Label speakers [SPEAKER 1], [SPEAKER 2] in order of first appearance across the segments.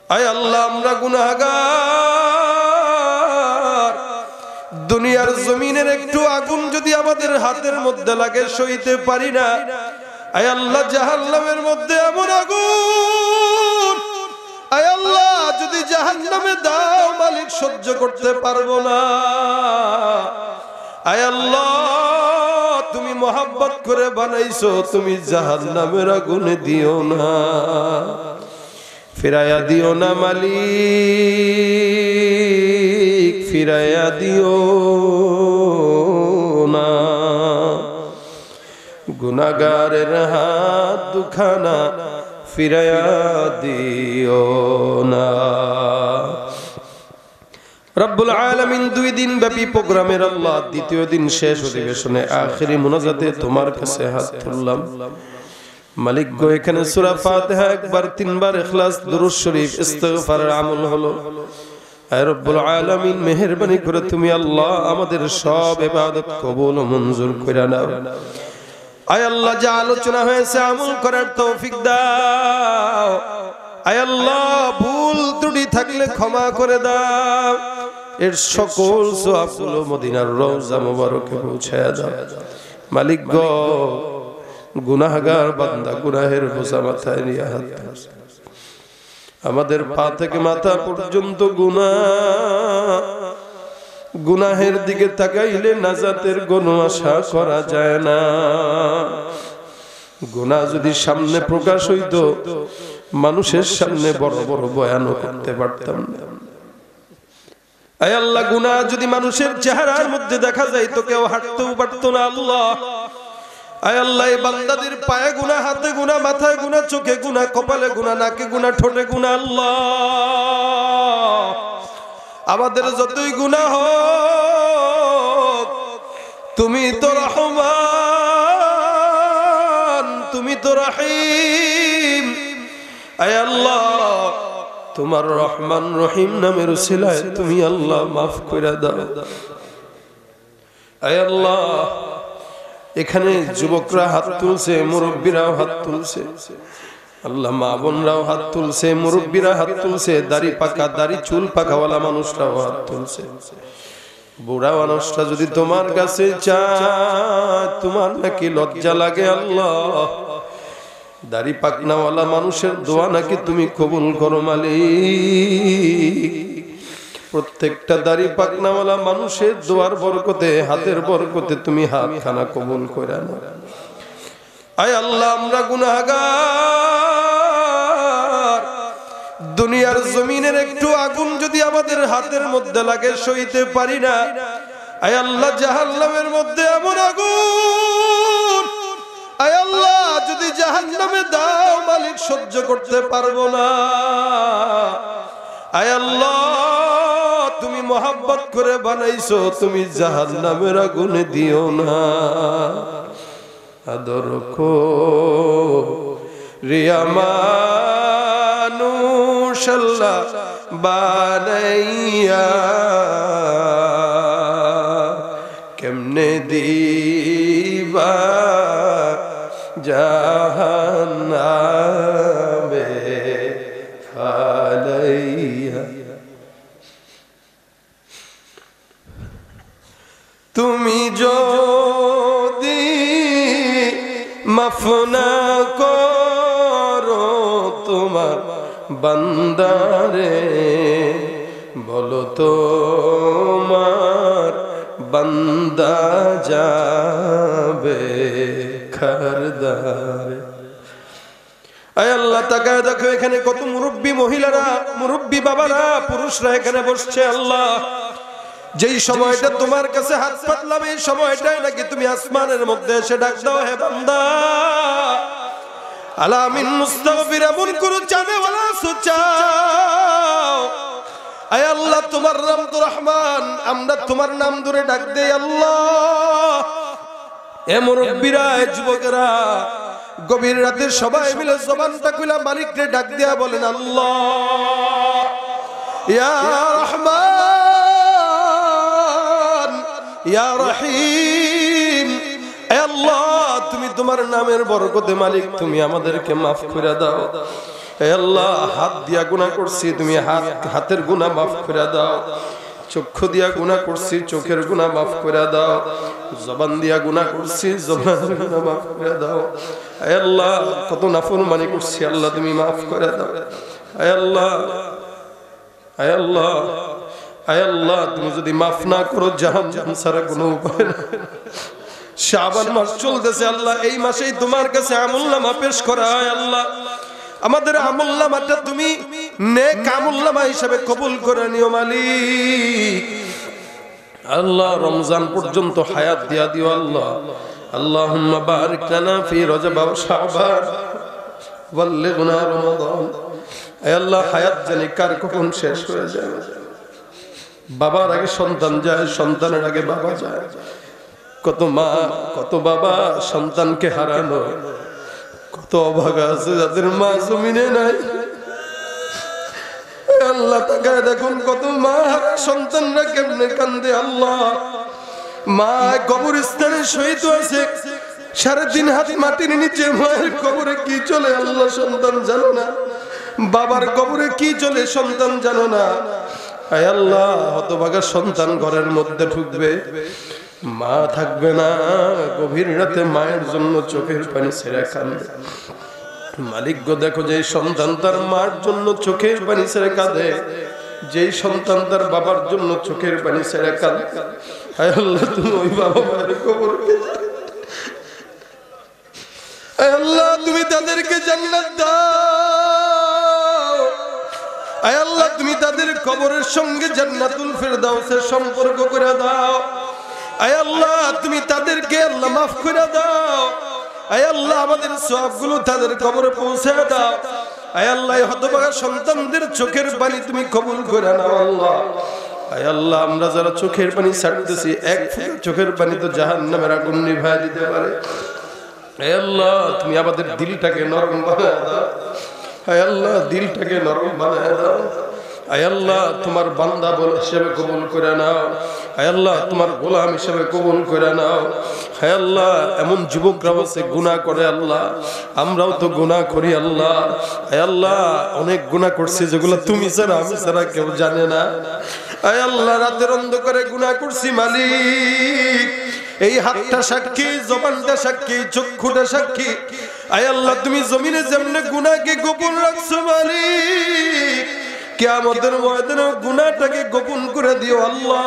[SPEAKER 1] আয় আল্লাহ আমরা গুনাহগার, দুনিয়ার জমিনের একটু আগুন যদি আমাদের হাতের মধ্যে লাগে সইতে পারি না। আয় আল্লাহ জাহান্নামের মধ্যে এমন আগুন, আয় আল্লাহ যদি জাহান্নামে দাও মালিক সহ্য করতে পারবো না। আয় আল্লাহ তুমি মোহাব্বত করে বানাইছো, তুমি জাহান্নামের আগুনে দিও না, ফিরাইয়া দিও না মালিক, ফিরাইয়া দিও না। গুনাহগারের হাত দুখানা ফিরাইয়া দিও না। রব্বুল আলামিন 2 দিন ব্যাপী প্রোগ্রামের আল্লাহ দ্বিতীয় দিন শেষ অধিবেশনে আখেরি মুনাজাতে তোমার কাছে হাত তুললাম। মালিক গো, এখানে সূরা ফাতিহা একবার 3 বার ইখলাস দুরূদ শরীফ ইস্তিগফারের আমল হলো। আয় রব্বুল আলামিন মেহেরবানি করে তুমি আল্লাহ আমাদের সব ইবাদত কবুল ও মঞ্জুর করে নাও। আয় আল্লাহ যা আলোচনা হয়েছে আমল করার তৌফিক দাও। আয় আল্লাহ ভুল ত্রুটি থাকলে ক্ষমা করে দাও। এর সকল সওয়াবগুলো মদিনার রওজা মুবারকে পৌঁছায়া দাও। মালিক গো, গুনাহগার বান্দা গুনাহের বোঝা মাথায় নিয়ে হাত, আমাদের পা থেকে মাথা পর্যন্ত গুনাহ, গুনাহের দিকে তাকাইলে নাজাতের কোনো আশা করা যায় না। গুনাহ যদি সামনে প্রকাশ হইতো মানুষের সামনে বড় বড় বয়ানও করতে পারতাম না। আয় আল্লাহ গুনাহ যদি মানুষের চেহারার মধ্যে দেখা যায় তো কেউ হাঁটতেও পারতো না। আল্লাহ আয় আল্লাহ এই বান্দাদের পায়ে গুনাহ, হাতে গুনাহ, মাথায় গুনাহ, চোখে গুনাহ, কপালে গুনাহ, নাকে গুনাহ, ঠোঁটে গুনাহ। আল্লাহ আমাদের যতই গুনাহ হোক তুমি তো রহমান, তুমি তো রহিম। আয় আল্লাহ তোমার রহমান রহিম নামের উসিলায় তুমি আল্লাহ মাফ করে দাও। আয় আল্লাহ এখানে যুবকরা হাত তুলছে, মুরব্বীরাও হাত তুলছে, আল্লাহ মা বোনরাও হাত তুলছে, মুরব্বীরা হাত তুলছে, দাড়ি পাকা দাড়ি চুল পাকাওয়ালা মানুষরাও হাত তুলছে। বুড়া মানুষটা যদি তোমার কাছে চায় তোমার নাকি লজ্জা লাগে। আল্লাহ দাড়ি পাকনাওয়ালা মানুষের দোয়া নাকি তুমি কবুল করো মালিক। প্রত্যেকটা দাড়ি পাকনাওয়ালা মানুষের দোয়ার বরকতে, হাতের বরকতে তুমি হাত খানা কবুল করে নাও। আয় আল্লাহ আমরা গুনাহগার, দুনিয়ার জমিনের একটু আগুন যদি আমাদের হাতের মধ্যে লাগে সইতে পারি না। আয় আল্লাহ জাহান্নামের মধ্যে এমন আগুন, আয় আল্লাহ যদি জাহান্নামে দাও মালিক সহ্য করতে পারবো না। আয় আল্লাহ তুমি মোহাব্বত করে বানাইছো, তুমি জাহান্নামের আগুনে দিও না। আদর কো রিয়া মানুষ আল্লাহ বানাইয়া কেমনে দিবা জাহান্নামে ফালাইয়া। তুমি যদি মাফ না করো তোমার বান্দারে, বলো তোমার বান্দা যাবে খারদারে। আয় আল্লাহ তাকায় দেখো এখানে কত মুরব্বী মহিলারা, মুরব্বী বাবারা, পুরুষরা এখানে বসছে। আল্লাহ যেই সময়টা তোমার কাছে হাত পাতলাম এই সময়টাই নাকি তুমি আসমানের মধ্যে এসে ডাক দাও, হে বান্দা আলামিন মুস্তাগফির এমন কোন চানেওয়ালা সুচাও। আয় আল্লাহ তোমার নাম তো রহমান, আমরা তোমার নাম ধরে ডাক দেই। আল্লাহ এ মুরব্বীরা, এ যুবকেরা গভীর রাতে সবাই মিলে জবানটা খুলে মালিককে ডাক দিয়া বলেন আল্লাহ ইয়া রহমান ইয়া রহিম। আল্লাহ তুমি তোমার নামের বরকতে মালিক তুমি আমাদেরকে মাফ করে দাও। হে আল্লাহ হাত দিয়া গুনাহ করছি, তুমি হাতের গুনাহ মাফ করে দাও। চক্ষু দিয়া গুনাহ করছি, চোখের গুনাহ মাফ করে দাও। জবান দিয়া গুনাহ করছি, জবানের গুনাহ মাফ করে দাও। হে আল্লাহ কত নাফরমানি করছি, আল্লাহ তুমি মাফ করে দাও। হে আল্লাহ, হে আল্লাহ, হে আল্লাহ, তুমি যদি মাফ না করো জাহান্নাম ছাড়া কোনো উপায় নাই। শাবান মাস চলতেছে আল্লাহ, এই মাসেই তোমার কাছে আমলনামা পেশ করা হয়। আল্লাহ আমাদের আমলনামাটা তুমি নেক আমলনামা হিসেবে কবুল করে নিও মালিক। আল্লাহ রমজান পর্যন্ত হায়াত দিয়া দিও আল্লাহ। আল্লাহুম্মা বারিক লানা ফি রজব ওয়া শাবান বাল্লিগনা রমাদান। হে আল্লাহ হায়াত জানি কার কখন শেষ হয়ে যায়। বাবার আগে সন্তান যায়, সন্তানের আগে বাবা যায়। কত মা কত বাবা সন্তানকে হারানো, কত অভাগা আছে যাদের মা জমিনে নাই। আল্লাহ তাকায় দেখুন কত মা হারা সন্তানরা কেমনে কান্দে। আল্লাহ মা কবরস্থানে শহীদ হয়েছে, 3.5 হাত মাটির নিচে মায়ের কবরে কি চলে আল্লাহ সন্তান জানো না, বাবার কবরে কি চলে সন্তান জানো না। আয় আল্লাহ হতভাগা সন্তান ঘরের মধ্যে ঢুকবে, মা থাকবে না, গভীর রাতে মায়ের জন্য চোখের পানি ছেড়ে কাঁদে। মালিক গো দেখো যে সন্তান তার মার জন্য চোখের পানি ছেড়ে কাঁদে, যেই সন্তান তার বাবার জন্য চোখের পানি ছেড়ে কাঁদে, আয় আল্লাহ তুমি ওই বাবা মায়ের কবরকে, আয় আল্লাহ তুমি তাদেরকে জান্নাত দাও। আয় আল্লাহ তুমি তাদের কবরের সঙ্গে জান্নাতুল ফেরদাউসের সম্পর্ক করে দাও। আয় আল্লাহ তুমি তাদেরকে আল্লাহ মাফ করে দাও। আয় আল্লাহ আমাদের সওয়াবগুলো তাদের কবরে পৌঁছে দাও। আয় আল্লাহ হতভাগা সন্তানদের চোখের পানি তুমি কবুল করে নাও আল্লাহ। আয় আল্লাহ আমরা যারা চোখের পানি ছাড়তেছি, এক ফোঁটা চোখের পানি তো জাহান্নামের আগুন নিভায় দিতে পারে। আয় আল্লাহ তুমি আমাদের দিলটাকে নরম বানায় দাও। আয় আল্লাহ দিলটাকে নরম বানায় দাও। আয় আল্লাহ তোমার বান্দা হিসেবে কবুল করে নাও। আয় আল্লাহ তোমার গোলাম হিসেবে কবুল করে নাও। আয় আল্লাহ এমন যুবকরাও আছে গুনাহ করে আল্লাহ, আমরাও তো গুনাহ করি আল্লাহ। আয় আল্লাহ অনেক গুনাহ করছি যেগুলো তুমি ছাড়া আমি ছাড়া কেউ জানে না। আয় আল্লাহ রাতের অন্ধকারে গুনাহ করছি মালিক, এই হাতটা সাক্ষী, জবানটা সাক্ষী, চক্ষুটা সাক্ষী। আয় আল্লাহ তুমি জমিনে যেমনে গুনাহকে গোপন রাখছো মালিক, কিয়ামতের ময়দানে গুনাহটাকে গোপন করে দিও আল্লাহ।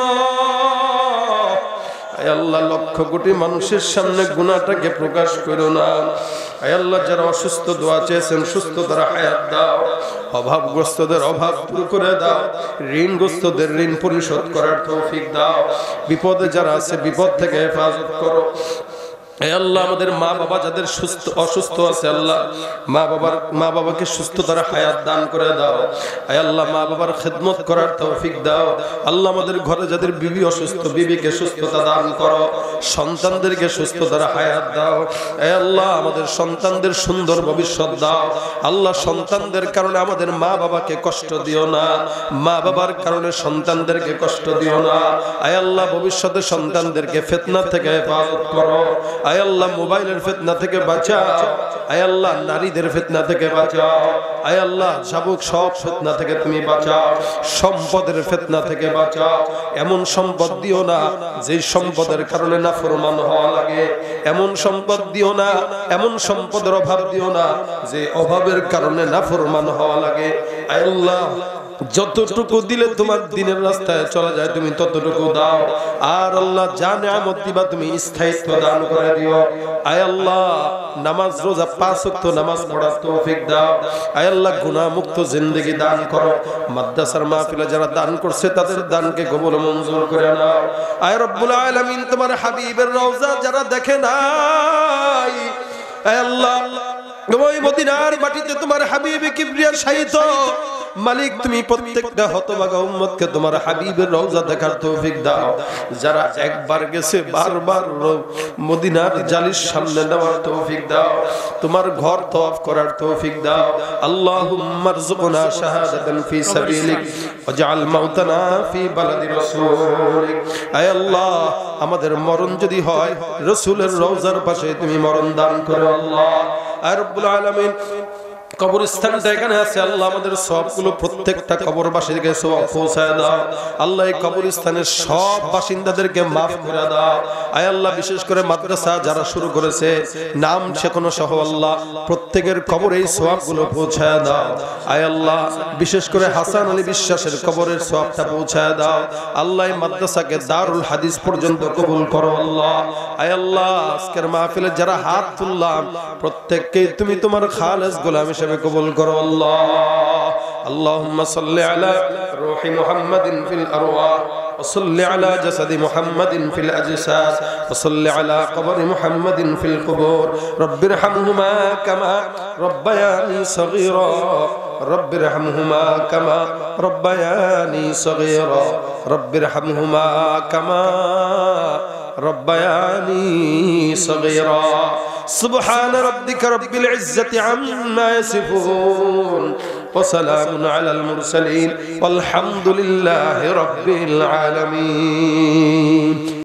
[SPEAKER 1] আয় আল্লাহ লক্ষ কোটি মানুষের সামনে গুনাহটাকে প্রকাশ করো না। আয় আল্লাহ যারা অসুস্থ দোয়া চেয়েছেন সুস্থতার হায়াত দাও, অভাবগ্রস্তদের অভাব দূর করে দাও, ঋণগ্রস্তদের ঋণ পরিশোধ করার তৌফিক দাও, বিপদে যারা আছে বিপদ থেকে হেফাজত করো। হে আল্লাহ আমাদের মা বাবা যাদের অসুস্থ আছে আল্লাহ মা বাবাকে সুস্থতার হায়াত দান করে দাও। হে আল্লাহ মা বাবার খেদমত করার তৌফিক দাও। আল্লাহ আমাদের ঘরে যাদের বিবি অসুস্থ, বিবিকে সুস্থতা দান করো, সন্তানদেরকে সুস্থতার হায়াত দাও। হে আল্লাহ আমাদের সন্তানদের সুন্দর ভবিষ্যৎ দাও। আল্লাহ সন্তানদের কারণে আমাদের মা বাবাকে কষ্ট দিও না, মা বাবার কারণে সন্তানদেরকে কষ্ট দিও না। হে আল্লাহ ভবিষ্যতে সন্তানদেরকে ফিতনা থেকে হেফাজত করো। আয় আল্লাহ মোবাইলের ফিতনা থেকে বাঁচাও। আয় আল্লাহ নারীদের ফিতনা থেকে বাঁচাও। আয় আল্লাহ শাবুক সব ফিতনা থেকে তুমি বাঁচাও, সম্পদের ফিতনা থেকে বাঁচাও। এমন সম্পদ দিও না যে সম্পদের কারণে নাফরমান হওয়া লাগে, এমন সম্পদ দিও না, এমন সম্পদের অভাব দিও না যে অভাবের কারণে নাফরমান হওয়া লাগে। আয় আল্লাহ যতটুকু দিলে তোমার দিনের রাস্তায় চলা যায় তুমি ততটুকু দাও। আর আল্লাহ যা নিয়ামত দিবা তুমি স্থায়িত্ব দান করে দিও। আয় আল্লাহ নামাজ রোজা 5 ওয়াক্ত নামাজ পড়ার তৌফিক দাও। আয় আল্লাহ গুনাহ মুক্ত জিন্দেগি দান করো। মাদ্রাসার মাহফিলে যারা দান করছে তাদের দানকে কবুল মঞ্জুর করে নাও। আয় রব্বুল আলামিন তোমার হাবিবের রওজা যারা দেখে নাই, আয় আল্লাহ ওই মদিনার মাটিতে তোমার হাবিব কিবরিয়া শায়িত মালিক তুমি প্রত্যেকটা হতভাগা উম্মতকে তোমার হাবিবের রওজা দেখার তৌফিক দাও। যারা একবার গেছে বারবার মদিনার জালির সামনে নেওয়ার তৌফিক দাও, তোমার ঘর তওয়াফ করার তৌফিক দাও। আল্লাহুম্মা রযুকনা শাহাদাতান ফি সাবিলিক ওয়াজআল মাউতানা ফি বালাদি রাসূলিক। আয় আল্লাহ আমাদের মরণ যদি হয় রাসূলের রওজার পাশে তুমি মরণ দান করো আল্লাহ। আর রব্বুল আলামিন কবরস্থানটা এখানে আছে আল্লাহ, আমাদের সবগুলো প্রত্যেকটা কবরবাসীকে সওয়াব পৌঁছায় দাও আল্লাহ। এই কবরস্থানের সব বাসিন্দাদেরকে মাফ করে দাও আয় আল্লাহ। বিশেষ করে মাদ্রাসা যারা শুরু করেছে নাম শেখানো সহ আল্লাহ, প্রত্যেকের কবরে এই সওয়াবগুলো পৌঁছায় দাও আয় আল্লাহ। বিশেষ করে হাসান আলী বিশ্বাসের কবরের সওয়াবটা পৌঁছায় দাও আল্লাহ। এই মাদ্রাসাকে দারুল হাদিস পর্যন্ত কবুল করো আল্লাহ আয় আল্লাহ। আজকের মাহফিলে যারা হাত তুললাম প্রত্যেককে তুমি তোমার খালেস গোলাম হিসেবে কবুল করো আল্লাহ। আল্লাহুম্মা সাল্লি আলা রূহি মুহাম্মাদিন ফিল আরওয়াহ وصل على جسد محمد في الأجساد وصل على قبر محمد في القبور رب ارحمهما كما ربياني صغيرا رب ارحمهما كما ربياني صغيرا رب ارحمهما كما ربياني صغيرا سبحان ربك رب العزة عما يصفون وسلام على المرسلين والحمد لله رب العالمين.